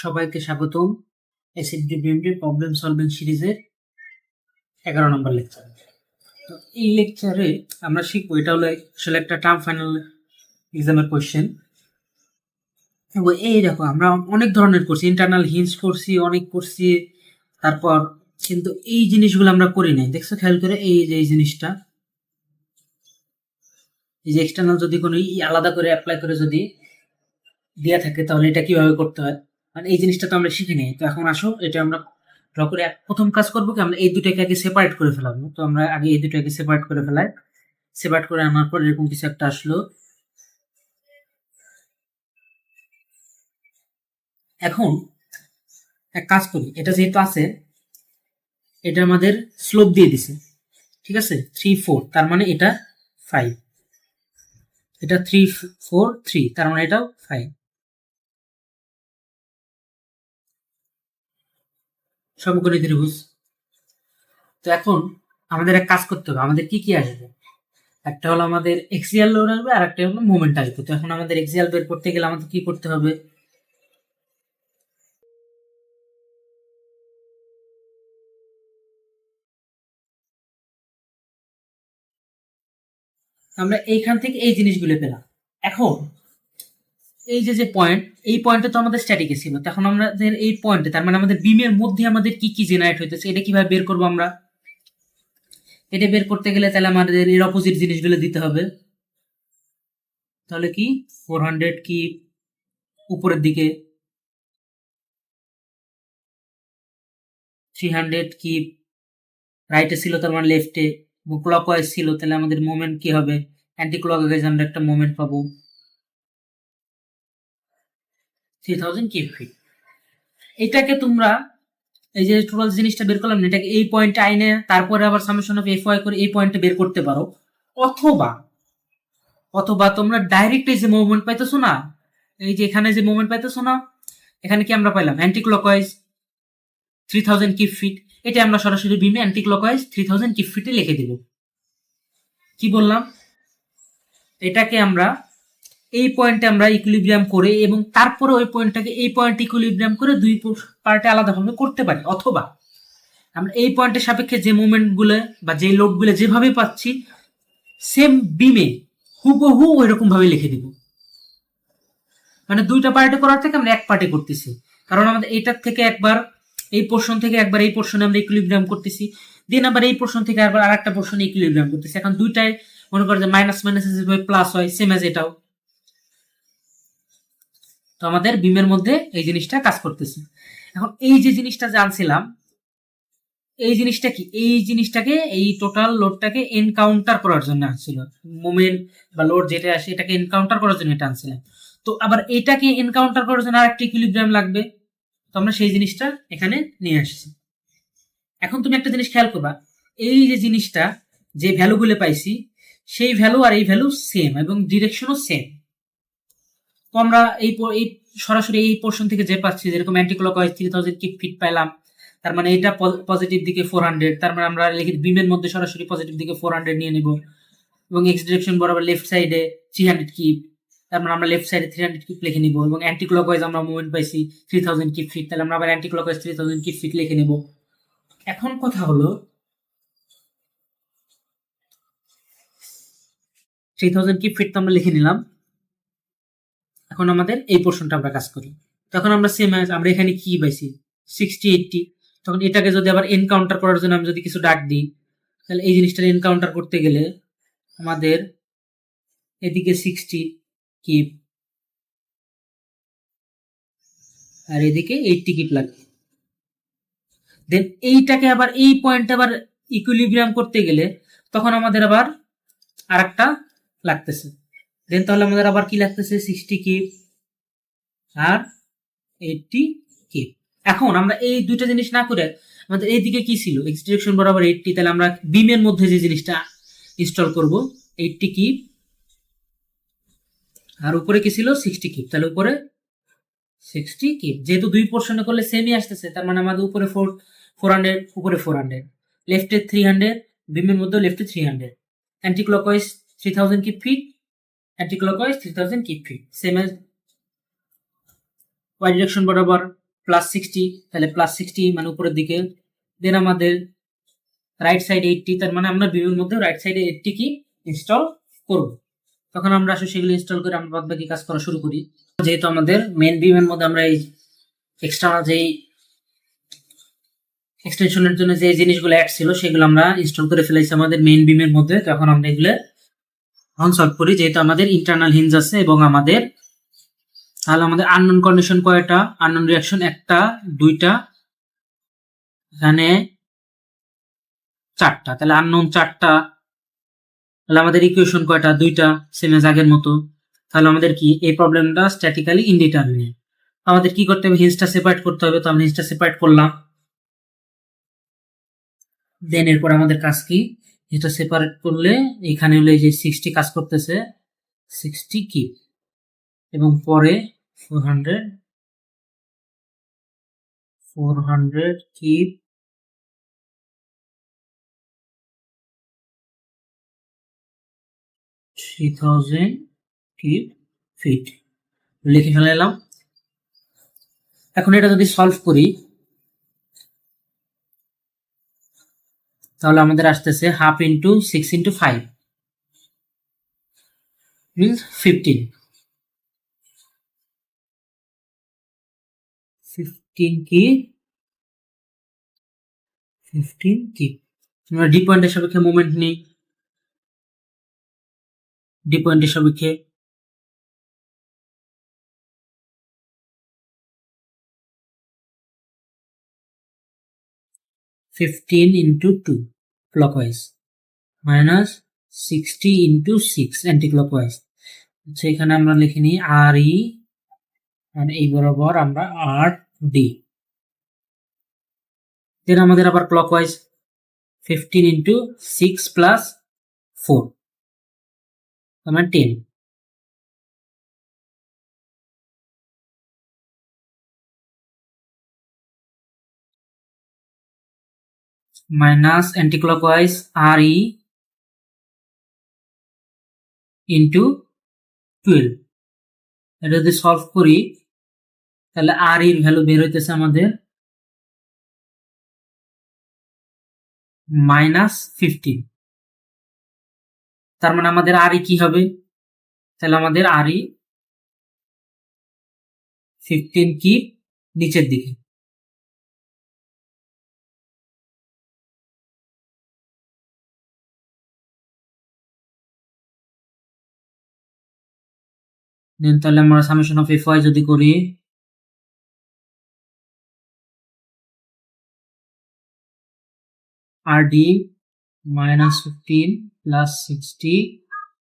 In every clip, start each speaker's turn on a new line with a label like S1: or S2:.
S1: সবাইকে স্বাগতম SSD BMD problem solving সিরিজের 11 নম্বর লেকচার। তো এই লেকচারে আমরা শিখবো, এটা হলো আসলে একটা টার্ম ফাইনাল এক্সামের কোয়েশ্চেন। এই দেখো, আমরা অনেক ধরনের করছি, ইন্টারনাল হিন্স করছি, অনেক করছি, তারপর কিন্তু এই জিনিসগুলো আমরা করি নাই। দেখছো খেয়াল করে, এই যে এই জিনিসটা, এই যে এক্সটার্নাল যদি কোনো আলাদা করে অ্যাপ্লাই করে যদি দেওয়া থাকে তাহলে এটা কিভাবে করতে হয়, মানে এই জিনিসটা তো আমরা শিখি নাই। তো এখন আসো এটা আমরা ড্র করে প্রথম কাজ করবো কি, আমরা এই দুটাকে আগে সেপারেট করে ফেলাবো। তো আমরা আগে এই দুটাকে সেপারেট করে ফেলাই। সেপারেট করে আনার পর এরকম কিছু একটা আসলো। এখন এক কাজ করি, এটা যেহেতু আছে, এটা আমাদের স্লোপ দিয়ে দিছে, ঠিক আছে 3 4, তার মানে এটা 5, এটা 3 4 3, তার মানে এটাও 5, সমকোণী ত্রিভুজ। তো এখন আমাদের এক কাজ করতে হবে, আমাদের কি কি আসবে। একটা হলো আমাদের এক্সিয়াল লোড আসবে, আর একটা হলো মোমেন্ট আসবে। তো এখন আমাদের এক্সিয়াল বের করতে গেলে আমাদের কি করতে হবে, আমরা এইখান থেকে এই জিনিসগুলো পেলাম। এখন এই যে যে পয়েন্ট, এই পয়েন্টে তো আমাদের স্ট্যাটিকে ছিল। তখন আমাদের এই পয়েন্টে, তার মানে আমাদের বিমের মধ্যে আমাদের কি কি জেনারেট হইতেছে, এটা কিভাবে বের করবো আমরা। এটা বের করতে গেলে তাহলে আমাদের এর অপোজিট জিনিসগুলো দিতে হবে। তাহলে কি 400 কি উপরের দিকে, 300 কি রাইটে ছিল, তার মানে লেফটে, ক্লকওয়াইজ ছিল, তাহলে আমাদের মোমেন্ট কি হবে, অ্যান্টি ক্লকওয়াইজ আমরা একটা মোমেন্ট পাবো 3000 কিউব ফিট। এটাকে তোমরা এই যে টোটাল জিনিসটা বের করলাম, এটাকে এই পয়েন্টে আইনে তারপরে আবার সামেশন অফ এফ ওয়াই করে এই পয়েন্টে বের করতে পারো। অথবা অথবা তোমরা ডাইরেক্ট এই যে মুভমেন্ট পাইতেছো না, এই যে এখানে যে মুভমেন্ট পাইতেছো না, এখানে কি আমরা পাইলাম অ্যান্টি ক্লকওয়াইজ 3000 কিউব ফিট। এটা আমরা সরাসরি বিমে অ্যান্টি ক্লকওয়াইজ 3000 কিউব ফিটে লিখে দিব। কি বললাম, এটাকে আমরা এই পয়েন্টে আমরা ইকুইলিব্রিয়াম করে এবং তারপরে ওই পয়েন্টটাকে এই পয়েন্ট ইকুইলিব্রিয়াম করে দুই পার্টে আলাদাভাবে করতে পারি। অথবা আমরা এই পয়েন্টের সাপেক্ষে যে মুভমেন্টগুলো বা যে লোডগুলো যেভাবে পাচ্ছি, সেম বিমে হুবহু ওইরকম ভাবে লিখে দিব। মানে দুইটা পার্টে করার থেকে আমরা এক পার্টে করতেছি, কারণ আমাদের এইটার থেকে একবার এই পোর্শন থেকে একবার এই পোর্শনে আমরা ইকুইলিব্রিয়াম করতেছি, দেন আবার এই পোর্শন থেকে আবার আরেকটা পোর্শনে ইকুইলিব্রিয়াম করতেছি। এখন দুইটাই মনে করো যে মাইনাস মাইনাস যেভাবে প্লাস হয়, সেম এজ এটাও। তো আমাদের বিমের মধ্যে এই জিনিসটা কাজ করতেছে। এখন এই যে জিনিসটা জানছিলাম, এই জিনিসটা কি, এই জিনিসটাকে এই টোটাল লোডটাকে এনকাউন্টার করার জন্য আসছিল। মোমেন্ট বা লোড যেটা আসে এটাকে এনকাউন্টার করার জন্য এটা আনছিলাম। তো আবার এটাকে এনকাউন্টার করার জন্য আরেকটা ইকুইলিব্রিয়াম লাগবে। তো আমরা সেই জিনিসটা এখানে নিয়ে আসছি। এখন তুমি একটা জিনিস খেয়াল করবা, এই যে জিনিসটা যে ভ্যালুগুলো পাইছি, সেই ভ্যালু আর এই ভ্যালু সেম এবং ডিরেকশনও সেম। তো আমরা এই সরাসরি এই পোর্শন থেকে যে পাচ্ছি, যেরকম অ্যান্টি ক্লকওয়াইজ 3000 কিউব ফিট পেলাম, তার মানে এটা পজিটিভ দিকে 400, তার মানে আমরা লিখি বিমের মধ্যে সরাসরি পজিটিভ দিকে 400 নিয়ে নিব, এবং এক্স ডিরেকশন বরাবর লেফট সাইডে 300 কিউব, তার মানে আমরা লেফট সাইডে 300 কিউব লিখে নিব। এবং অ্যান্টি ক্লকওয়াইজ আমরা মুভমেন্ট পাইছি 3000 কিউব ফিট, তাহলে আমরা আবার অ্যান্টি ক্লকওয়াইজ 3000 কিউব ফিট লিখে নিব। এখন কথা হলো 3000 কিউব ফিট তো আমরা লিখে নিলাম। এখন আমাদের এই পোর্শনটা আমরা কাজ করি। তখন আমরা সেম আমরা এখানে কি পাইছি 60 80, তখন এটাকে যদি আবার এনকাউন্টার করার জন্য আমি যদি কিছু ডাক দিই, তাহলে এই জিনিসটা এনকাউন্টার করতে গেলে আমাদের এদিকে 60 কিপ আর এদিকে 80 কিপ লাগবে। দেন এইটাকে আবার এই পয়েন্ট আবার ইকুইলিব্রিয়াম করতে গেলে তখন আমাদের আবার আরেকটা লাগতেছে। দেন তাহলে আমাদের আবার কি লাগতেছে 60 কিপ আর 80 কিপ। এখন আমরা এই দুইটা জিনিস না করে আমাদের এইদিকে কি ছিল, এক্স ডিরেকশন বরাবর 80, তাহলে আমরা বিমের মধ্যে যে জিনিসটা ইনস্টল করব 80 কিপ, আর উপরে কি ছিল 60 কিপ, তাহলে উপরে 60 কিপ। যেহেতু দুই পোর্শনে করলে সেমই আসতেছে, তার মানে আমাদের উপরে 400, উপরে 400, লেফটে 300, বিমের মধ্যে লেফটে 300, anti clockwise 3000 kip feet, anti clockwise 3000 kip feet, same as y direction বরাবর +60, তাহলে +60 মানে উপরের দিকে। দেন আমাদের রাইট সাইড 80, তার মানে আমরা বিমের মধ্যে রাইট সাইডে 80 কি ইনস্টল করব। তখন আমরা আসলে সেগুলো ইনস্টল করে আমরা বাদবাকি কাজ করা শুরু করি। যেহেতু আমাদের মেন বিমের মধ্যে আমরা এই এক্সটার্নাল যেই এক্সটেনশনের জন্য যে জিনিসগুলো অ্যাড ছিল সেগুলো আমরা ইনস্টল করে ফেলেছি আমাদের মেইন বিমের মধ্যে। তখন আমরা এগুলো সলভ করি, যেহেতু আমাদের ইন্টারনাল হিঞ্জ আছে এবং আমাদের তাহলে আমাদের আননোন কন্ডিশন কয়টা, আননোন রিঅ্যাকশন একটা, দুইটা, এখানে চারটা, তাহলে আননোন চারটা। তাহলে আমাদের ইকুয়েশন কয়টা, দুইটা, সেম এজ আগের মতো। তাহলে আমাদের কি এই প্রবলেমটা স্ট্যাটিক্যালি ইনডিটারমিনেট। আমাদের কি করতে হবে, হিঞ্জটা সেপারেট করতে হবে। তো আমরা হিঞ্জটা সেপারেট করলাম। দেন এরপর আমাদের কাজ কি, এটা সেপারেট করলে এখানে হলো এই যে 60 কাজ করতেছে, 60 কি, এবং পরে 400 কিপ, 3000 কিপ ফিট লিখে ফেলাম। এখন এটা যদি সলভ করি তাহলে আমাদের আসতেছে 1/2 × 6 × 5 means 15 কি 15 কি। আমরা ডি পয়েন্টের সাপেক্ষে মোমেন্ট নেই, ডি পয়েন্টের সাপেক্ষে 15 × 2 clockwise minus 60 × 6 অ্যান্টি ক্লকওয়াইজ। সেখানে আমরা লিখে নিই আর ই, আর এই বরাবর আমরা আর ডি। দেন আমাদের আবার ক্লকওয়াইজ 15 × 6 + 4 মানে 10 মাইনাস অ্যান্টি ক্লকওয়াইজ আর ই ইন্টু 12। এটা যদি সলভ করি তাহলে আর ইর ভ্যালু বের হইতেছে আমাদের -15। তার মানে আমাদের আর ই কি হবে, তাহলে আমাদের আর ই 15 কি নিচের দিকে। দেন তাহলে আমরা সামেশন অফ এফ ওয়াই যদি করি, আর ডি -15 + 60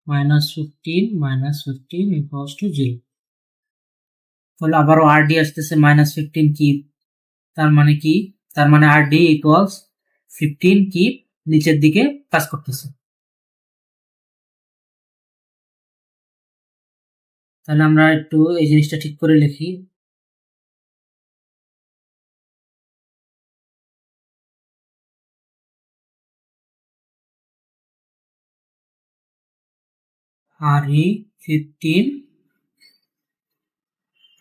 S1: -15 -15 equals to 0। তাহলে আবারও আর ডি আসতেছে -15 কি, তার মানে কি, তার মানে আর ডি ইকুয়ালস 15 কি নিচের দিকে কাজ করতেছে। তাহলে আমরা একটু এই জিনিসটা ঠিক করে লিখি, আর ই 15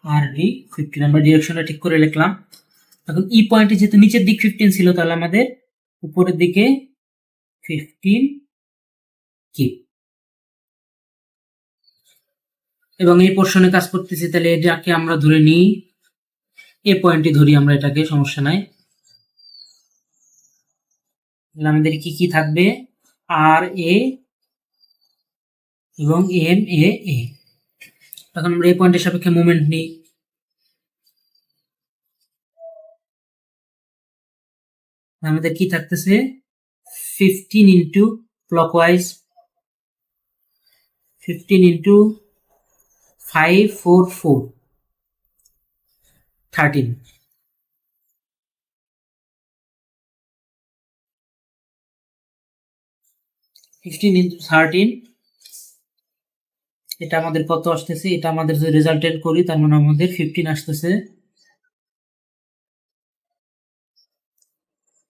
S1: আর ডি 15, আমরা ডিরেকশনটা ঠিক করে লিখলাম। এখন ই পয়েন্টে যেহেতু নিচের দিক 15 ছিল, তাহলে আমাদের উপরের দিকে 15 কি, এবং এই পোর্শনে কাজ করতেছি, তাহলে এটাকে আমরা ধরে নিই এ পয়েন্টে ধরি আমরা এটাকে, সমস্যা নাই। তাহলে আমাদের কি কি থাকবে, আর এ এবং এম এ এ। এখন আমরা এই পয়েন্টের সাপেক্ষে মোমেন্ট নিই, আমাদের কি থাকতেছে 15 ইন্টু ক্লকওয়াইজ 15 ইন্টু 5 4 4 13, 15 ইন্টু 13, এটা আমাদের কত আসতেছে, এটা আমাদের যদি রেজাল্টেন্ট করি তার মানে আমাদের 15 আসতেছে।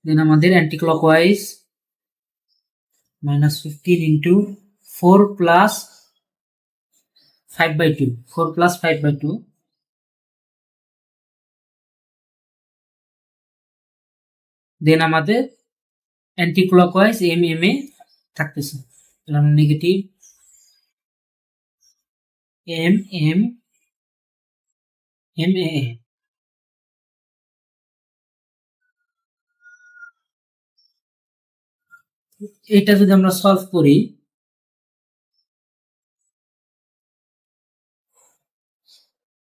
S1: দেন আমাদের অ্যান্টি ক্লকওয়াইজ -15 ইন্টু 4 + 5/2, 4 + 5/2 দেন আমাদের anti clockwise M M A থাকতেছে, negative M M M A. এটা যদি আমরা সলভ করি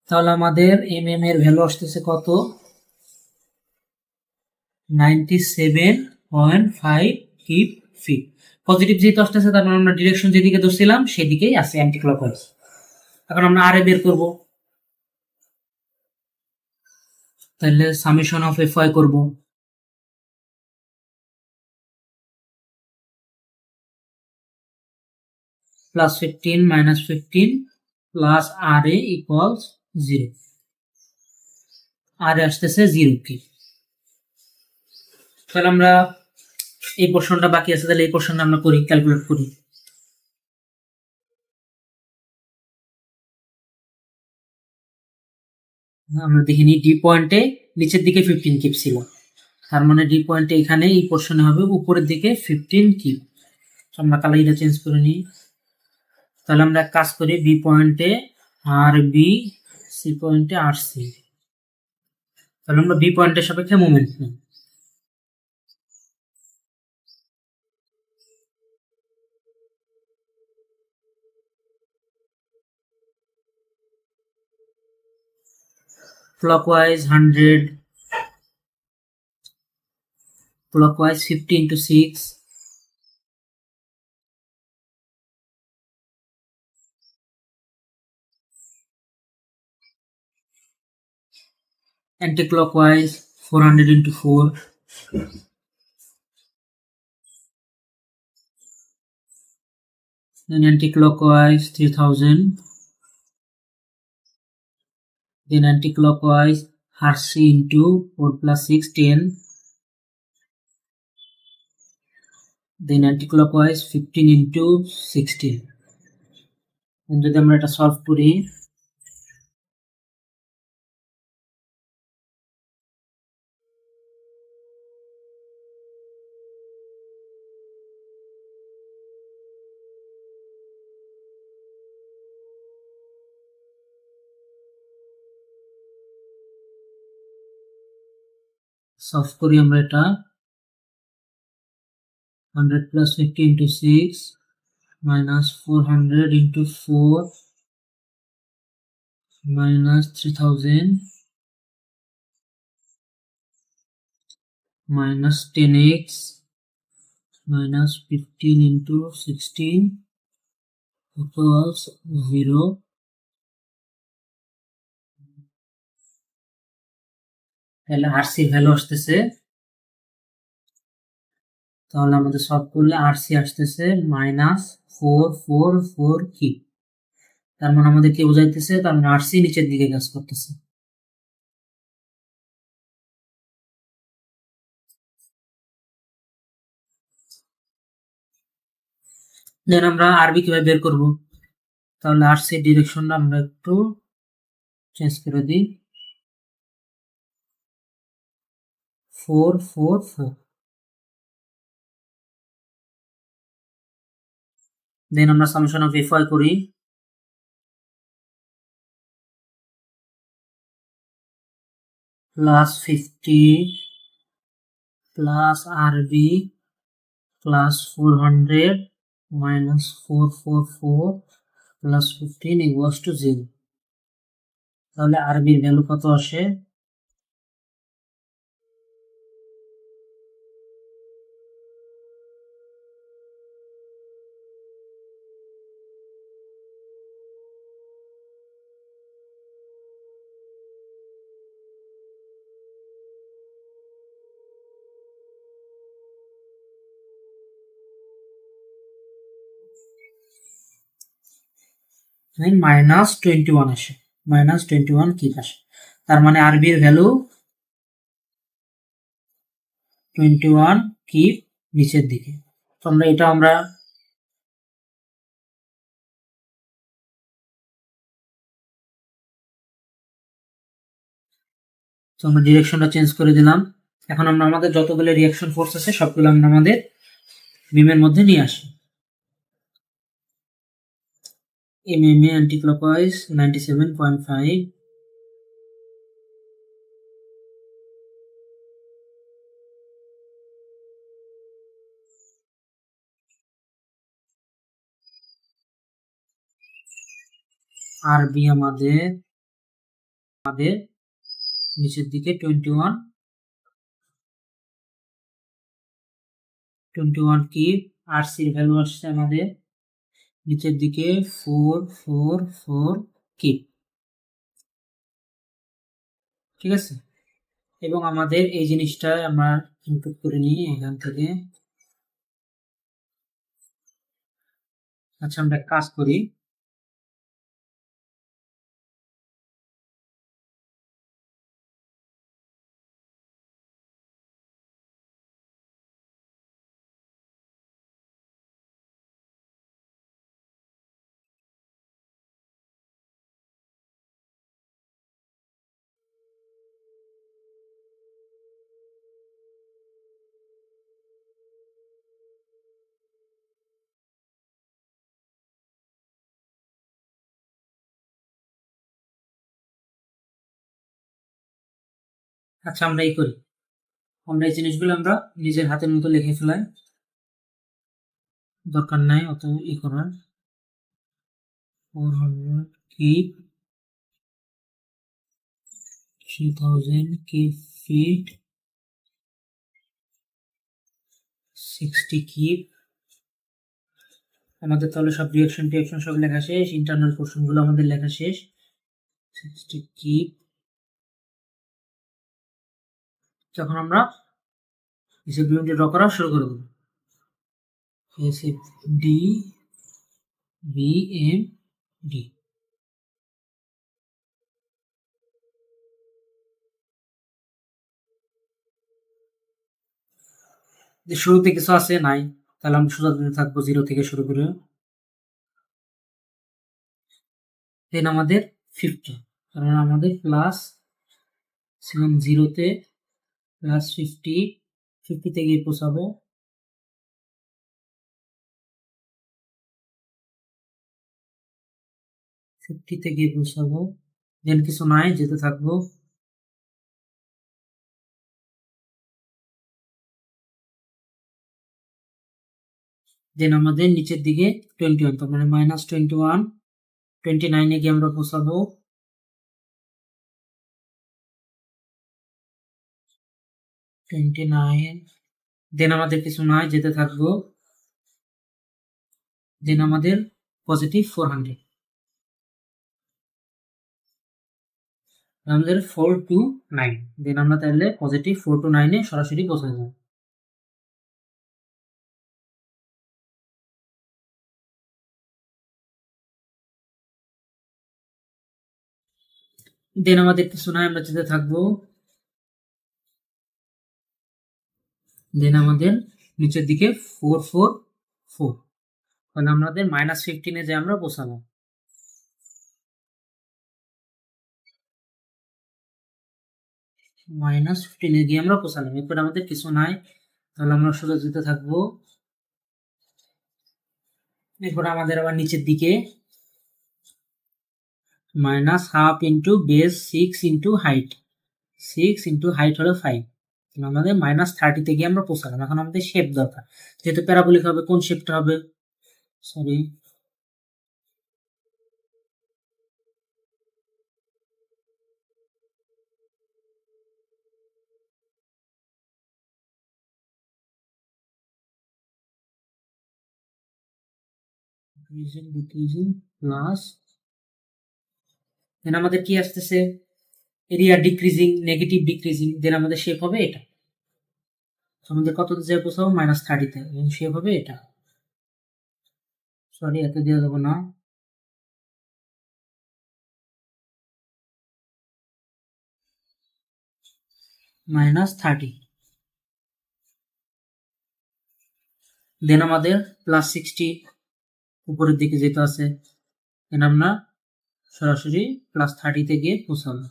S1: তাহলে আমাদের এম এম এর ভ্যালু আসতেছে কত, 97.5 কিপ ফিট। পজিটিভ যেহেতু আসতেছে তার মানে আমরা ডিরেকশন যেদিকে ধরছিলাম সেদিকেই আছে অ্যান্টি ক্লকওয়াইজ। এখন আমরা আর এ বের করব, তাহলে সামেশন অফ এফ ওয়াই করব, প্লাস 15 মাইনাস 15 প্লাস আর এ ইকুয়ালস 0। আর এ আসতেছে 0 কি। তাহলে আমরা এই পোর্শনটা বাকি আছে, তাহলে এই পোর্শনটা আমরা করি, ক্যালকুলেট করি। আমরা দেখে নিই ডি পয়েন্টে নিচের দিকে 15 কিপ ছিল, তার মানে ডি পয়েন্টে এখানে এই পোর্শনে হবে উপরের দিকে 15 কিপ। আমরা কালারটা চেঞ্জ করে নিই। তাহলে আমরা কাজ করি বি পয়েন্টে আর বি, সি পয়েন্টে আর সি। তাহলে আমরা বি পয়েন্টের সাপেক্ষে মোমেন্ট নিই। clockwise 100, clockwise 50 into 6, anti-clockwise 400 into 4, then anti-clockwise 3000, then anti-clockwise Hershey into 4 plus 6 10, then anti-clockwise 15 into 16। যদি আমরা এটা সলভ করি আমরা এটা 100 plus 50 into 6 minus 400 into 4 minus 3000 minus 10x minus 15 into 16 equals 0। তাহলে আরসি ভ্যালু আসতেছে, তাহলে আমাদের সলভ করলে আরসি আসতেছে -444 কি। তার মানে আমাদের কি বোঝাইতেছে, তার মানে আরসি নিচের দিকে কাজ করতেছে। দেন আমরা আরবি কিভাবে বের করব, তাহলে আরসি ডিরেকশনটা আমরা একটু চেঞ্জ করে দিই, 444। দেন আমরা সামেশন অফ এফ ওয়াই করি, প্লাস 50 প্লাস আরবি plus 400 minus 444 plus 15 equals to 0। তাহলে আরবির ভ্যালু কত আসে, -21 আসে, -21 কিপ আসে। তার মানে আরবির ভ্যালু 21 কিপ নিচের দিকে। তো আমরা ডিরেকশনটা চেঞ্জ করে দিলাম, এখন আমরা আমাদের যতগুলো রিয়াকশন ফোর্স আছে সবগুলো আমরা আমাদের বিমের মধ্যে নিয়ে আসি। MMA anti-clockwise 97.5, RB আমাদের নিচের দিকে 21 কি, RC এর ভ্যালু আসছে আমাদের নিচের দিকে 444 কি, ঠিক আছে। এবং আমাদের এই জিনিসটা আমরা ইনপুট করে নিই এখান থেকে। আচ্ছা, আমরা কাজ করি, আচ্ছা আমরা এই করি, আমরা এই জিনিসগুলো আমরা নিজের হাতের মতো লিখে ফেলাই, দরকার নাই অত ই করার। 400 কিপ, 3000 কিপ ফিট, 60 কিপ। আমাদের তাহলে সব রিয়াকশন টিয়াকশন সব লেখা শেষ, ইন্টারনাল পোর্শন গুলো আমাদের লেখা শেষ। 60 কিপ। যখন আমরা হিসেবগুলো ড্র করা শুরু করব, ডি বি এম ডি, শুরুতে কিছু আছে নাই, তাহলে আমরা সোজা দিতে থাকবো 0 থেকে শুরু করে। দেন আমাদের 50, কারণ আমাদের প্লাস ছিলাম 0-তে, প্লাস 50 তে গিয়ে পৌঁছাবো। গিয়ে পৌঁছাবো, দেন কিছু নাই, যেতে থাকবো। দেন আমাদের নিচের দিকে 21, তার মানে -21, 29-এ গিয়ে আমরা পৌঁছাবো। 29, দেন আমাদের কিছু নাই, যেতে থাকবো। দেন আমাদের পজিটিভ 400, আমাদের 429, দেন আমরা তাহলে পজিটিভ 429-এ সরাসরি পৌঁছে যাবো। দেন আমাদের কিছু নাই, আমরা যেতে থাকবো। দেন আমাদের নিচের দিকে 444, তাহলে আমাদের -15-এ যে আমরা পৌঁছাবো। -15-এ গিয়ে আমরা পৌঁছালাম, এরপর আমাদের কিছু নাই, তাহলে আমরা সোজা যেতে থাকবো। এরপর আমাদের আবার নিচের দিকে -12 into base 6 into height, 6 into height হলো 5, আমাদের -30 থেকে আমরা পৌঁছালাম। এখন আমাদের শেপ দরকার, যেহেতু প্যারাবোলিক হবে, কোন শেপটা হবে, সরি ডিক্রিজিং প্লাস, দেন আমাদের কি আসতেছে, এরিয়া ডিক্রিজিং, নেগেটিভ ডিক্রিজিং, দেন আমাদের শেপ হবে এটা। আমাদের কত যে পৌঁছাবো -30-তে, এবং শেপ হবে এটা। সরি, এত দেওয়া যাবে না, -30, দেন আমাদের +60 উপরের দিকে যেতে আছে, দেন আমরা সরাসরি +30-তে গিয়ে পৌঁছাবো।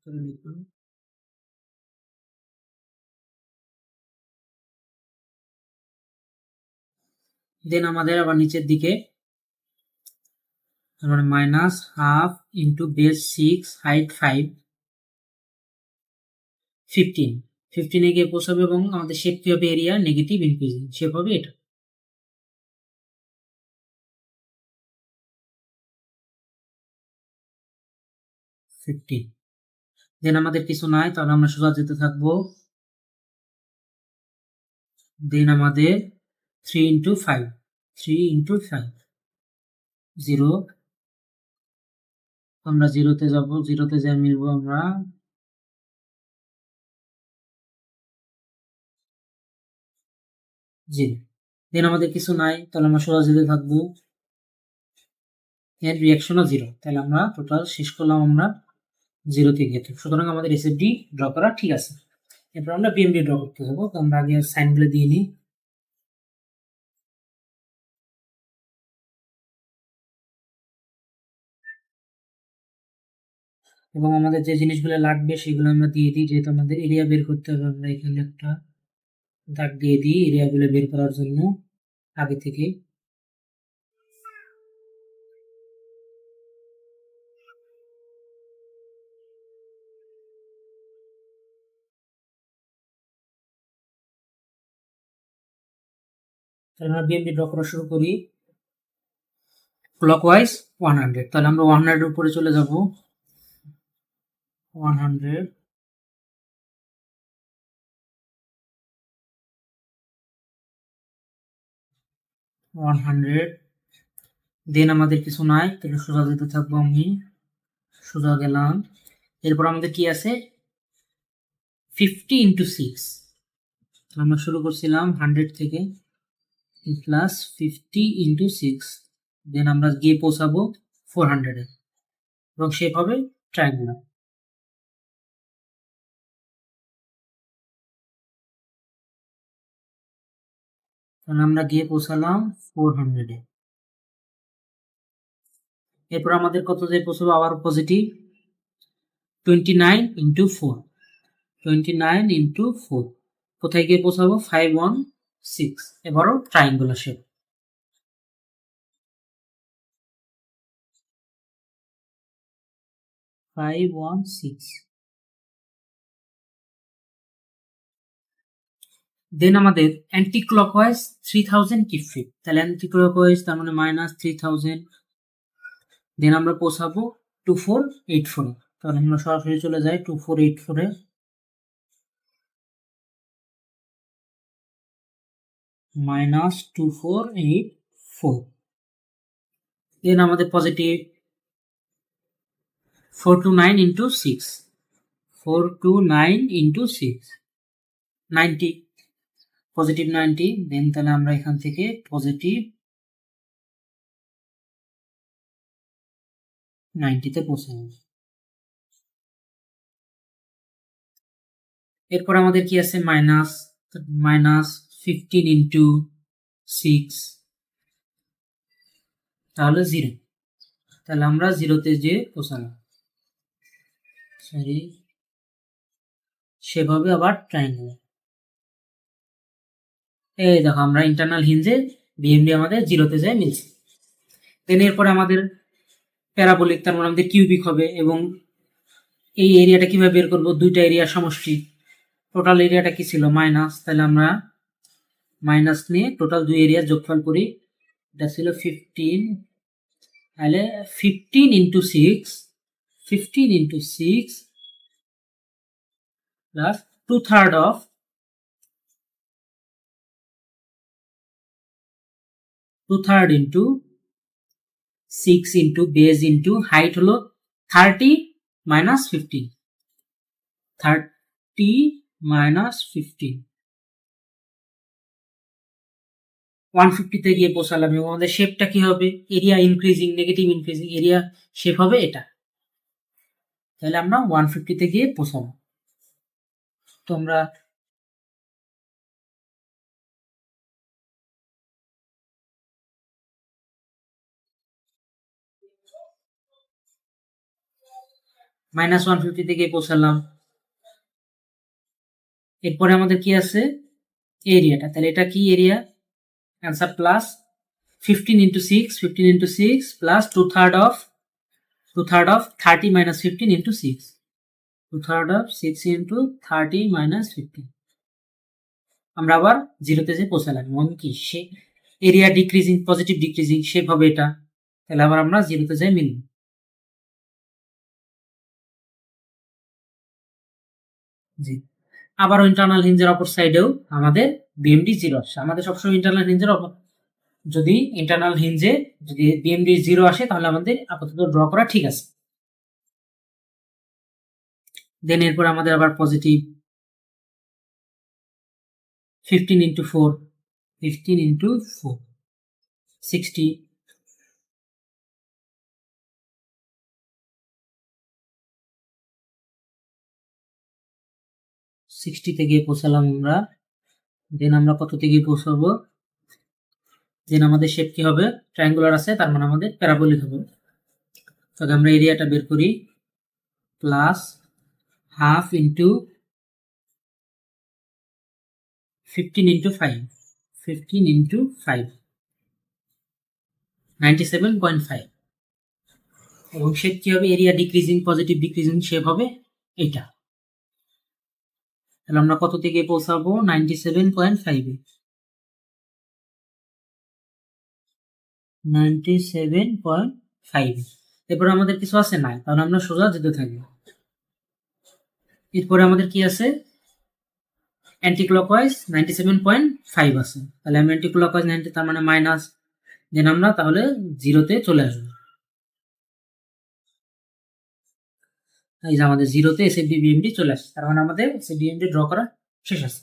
S1: লিখুন। দেন আমাদের আবার নিচের দিকে মানে minus half into base 6 height 5 15 15 গিয়ে পৌঁছাবে এবং আমাদের শেপ কি হবে এরিয়া নেগেটিভ ইনক্রিজিং শেপ হবে এটা। দেন আমাদের কিছু নাই, তাহলে আমরা সোজা যেতে থাকবো। দেন আমাদের 3 ইন্টু 5 0, আমরা জিরোতে যাব, জিরোতে যাই মিলবো আমরা 0। দেন আমাদের কিছু নাই, তাহলে আমরা সোজা যেতে থাকবো। এর রিয়াকশনও 0, তাহলে আমরা টোটাল শেষ করলাম আমরা 0 থেকে। সুতরাং আমাদের এসএফডি ড্র করা ঠিক আছে। এরপর আমরা বিএমডি ড্র করতে যাবো, তো আমরা আগে সাইনগুলো দিয়ে নিই। এবং আমাদের যে জিনিসগুলো লাগবে সেগুলো আমরা দিয়ে দিই, যেহেতু আমাদের এরিয়া বের করতে হবে। আমরা এখানে একটা দাগ দিয়ে দিই এরিয়াগুলো বের করার জন্য আগে থেকে। তাহলে আমরা বিএমডি ড্র করা শুরু করি। ক্লকওয়াইজ 100, তাহলে আমরা 100 এর উপরে চলে যাব। 100, দেন আমাদের কিছু নাই, তাহলে সোজা যেতে থাকবো। আমি সোজা গেলাম। এরপর আমাদের কি আছে 50 ইন্টু 6, আমরা শুরু করছিলাম 100 থেকে, প্লাস 50 ইন্টু 6, দেন আমরা গিয়ে পৌঁছাবো 400 এ এবং শেপ হবে ট্রায়াঙ্গুলার। তাহলে আমরা গিয়ে পৌঁছালাম 400 এ। এরপর আমাদের কত যে পৌঁছাবো আবার পজিটিভ 29 ইন্টু 4, 29 ইন্টু 4, কোথায় গিয়ে পৌঁছাবো 516, এবারও ট্রায়াঙ্গুলার শেপ। দেন আমাদের অ্যান্টি ক্লকওয়াইজ 3000 কিপ ফিট, তাহলে অ্যান্টি ক্লকওয়াইজ তার মানে মাইনাস 3000। দেন আমরা পৌঁছাবো 2484, তাহলে আমরা সরাসরি চলে যাই 2484 এ, মাইনাস 2484। দেন আমাদের পজিটিভ 429 ইন্টু 6, 429 ইন্টু 6, 90, পজিটিভ 90। দেন তাহলে আমরা এখান থেকে পজিটিভ 90 তে পৌঁছে যাব। এরপর আমাদের কি আছে মাইনাস 15 ইন্টু 6, তাহলে 0, তাহলে আমরা 0তে যে পৌঁছালাম। সরি, সেভাবে আবার ট্রায়াঙ্গুলার। এই দেখো আমরা ইন্টারনাল হিঞ্জে বিএমডি আমাদের 0তে যায় মিলছে। দেন এরপরে আমাদের প্যারাবোলিক, তার মানে আমাদের কিউবিক হবে। এবং এই এরিয়াটা কিভাবে বের করবো, দুইটা এরিয়া সমষ্টি, টোটাল এরিয়াটা কি ছিল মাইনাস, তাহলে আমরা মাইনাস নিয়ে টোটাল দুই এরিয়ার যোগফল করি, এটা ছিল 15, তাহলে 15 into 6, 15 into 6 plus 2/3 of 2/3 into 6 into base into height হলো 30 মাইনাস 15, 30 মাইনাস 15, 150 তে গিয়ে পৌঁছালাম। এবং আমাদের শেপটা কি হবে area increasing negative increasing, area shape হবে এটা। তাহলে আমরা 150 তে গিয়ে পৌঁছাবো। তো আমরা -150 থেকে পৌঁছালাম। এরপরে আমাদের কি আছে এরিয়াটা, তাহলে এটা কি area answer plus 15 into 6 15 into 6 plus 2/3 of 30 minus 15 into 6 2/3 of 6 into 30 minus 15 আমরা আবার জিরোতে যে পৌঁছালাম এবং কি সে area decreasing positive decreasing shape হবে এটা, তাহলে আবার আমরা জিরোতে যাই মিলব। জি আবার ইন্টারনাল হিঞ্জের অপর সাইডেও আমাদের বিএমডি জিরো আসে। আমাদের সবসময় ইন্টারনাল হিঞ্জের যদি ইন্টারনাল হিঞ্জে যদি বিএমডি জিরো আসে তাহলে আমাদের আপাতত ড্র করা ঠিক আছে। দেন এরপর আমাদের আবার পজিটিভ 15 into 4 15 into 4 60 60 থেকে পৌঁছালাম আমরা। দেন আমরা কত থেকে পৌঁছাবো, দেন আমাদের শেপ কি হবে ট্রায়াঙ্গুলার আছে, তার মানে আমাদের প্যারাবোলিক হবে। তাহলে আমরা এরিয়াটা বের করি plus half into 15 into 5 15 into 5 97.5 এবং শেপ কি হবে area decreasing positive decreasing shape হবে এটা। তাহলে আমরা কত থেকে পৌঁছাবো 97.5 এ 97.5 এরপরে আমাদের কিছু আছে নাই, তাহলে আমরা সোজা যেতে থাকবো। এরপরে আমাদের কি আছে অ্যান্টি ক্লকওয়াইজ 97.5 আছে, তাহলে আমি অ্যান্টি ক্লকওয়াইজ 90 তার মানে মাইনাস, দেন আমরা তাহলে জিরোতে চলে আসবো। এই যে আমাদের জিরোতে এসএফডি বিএমডি চলে আসছে, তার মানে আমাদের এসএফডি বিএমডি ড্র করা শেষ আছে।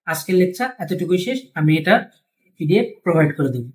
S1: আজকের লেকচার এতটুকুই শেষ, আমি এটা পিডিএফ প্রোভাইড করে দেবো।